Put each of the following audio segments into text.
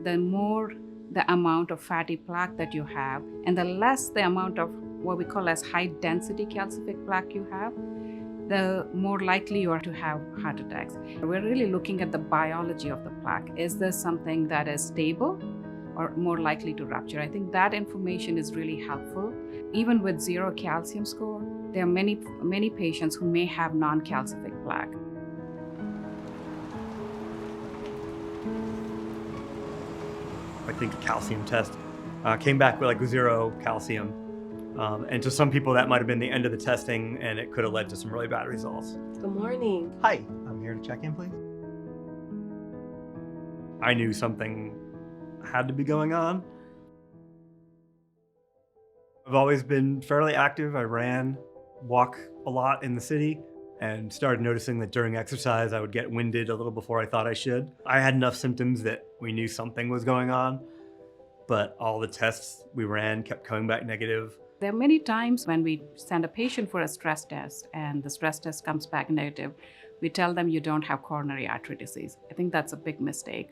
the more the amount of fatty plaque that you have, and the less the amount of what we call as high density calcific plaque you have, the more likely you are to have heart attacks. We're really looking at the biology of the plaque. Is this something that is stable or more likely to rupture? I think that information is really helpful. Even with zero calcium score, there are many patients who may have non-calcific plaque. I think a calcium test came back with like zero calcium. And to some people that might have been the end of the testing and it could have led to some really bad results. Good morning. Hi, I'm here to check in, please. I knew something had to be going on. I've always been fairly active. I walk a lot in the city, and started noticing that during exercise I would get winded a little before I thought I should. I had enough symptoms that we knew something was going on, but all the tests we ran kept coming back negative. There are many times when we send a patient for a stress test and the stress test comes back negative, we tell them you don't have coronary artery disease. I think that's a big mistake.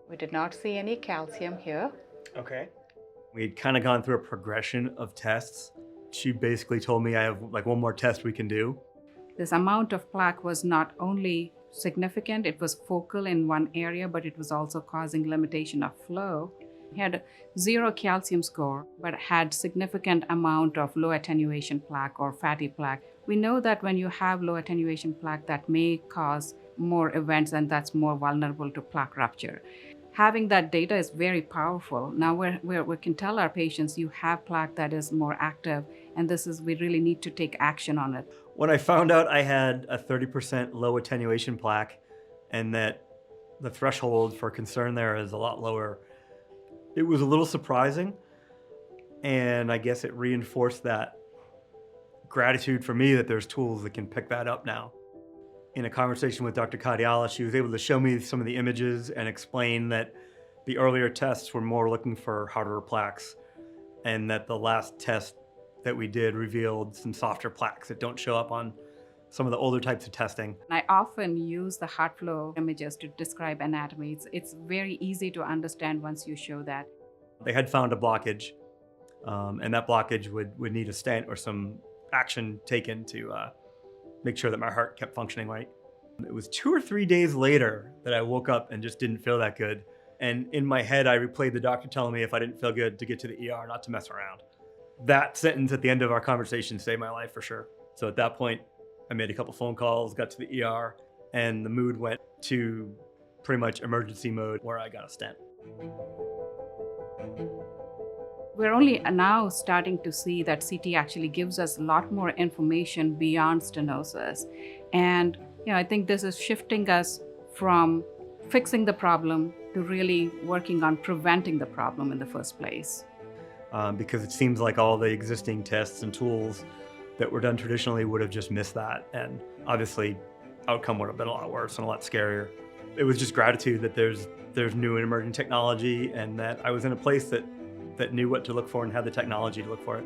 We did not see any calcium here. Okay. We'd kind of gone through a progression of tests. She basically told me I have like one more test we can do. This amount of plaque was not only significant, it was focal in one area, but it was also causing limitation of flow. He had zero calcium score, but had significant amount of low attenuation plaque or fatty plaque. We know that when you have low attenuation plaque, that may cause more events and that's more vulnerable to plaque rupture. Having that data is very powerful. Now we can tell our patients you have plaque that is more active, and we really need to take action on it. When I found out I had a 30% low attenuation plaque and that the threshold for concern there is a lot lower, it was a little surprising, and I guess it reinforced that gratitude for me that there's tools that can pick that up now. In a conversation with Dr. Kadiala, she was able to show me some of the images and explain that the earlier tests were more looking for harder plaques, and that the last test that we did revealed some softer plaques that don't show up on some of the older types of testing. I often use the heart flow images to describe anatomy. It's very easy to understand once you show that. They had found a blockage, and that blockage would need a stent or some action taken to make sure that my heart kept functioning right. It was 2 or 3 days later that I woke up and just didn't feel that good. And in my head, I replayed the doctor telling me if I didn't feel good to get to the ER, not to mess around. That sentence at the end of our conversation saved my life for sure. So at that point, I made a couple phone calls, got to the ER, and the mood went to pretty much emergency mode where I got a stent. We're only now starting to see that CT actually gives us a lot more information beyond stenosis. And I think this is shifting us from fixing the problem to really working on preventing the problem in the first place. Because it seems like all the existing tests and tools that were done traditionally would have just missed that. And obviously, outcome would have been a lot worse and a lot scarier. It was just gratitude that there's new and emerging technology, and that I was in a place that knew what to look for and had the technology to look for it.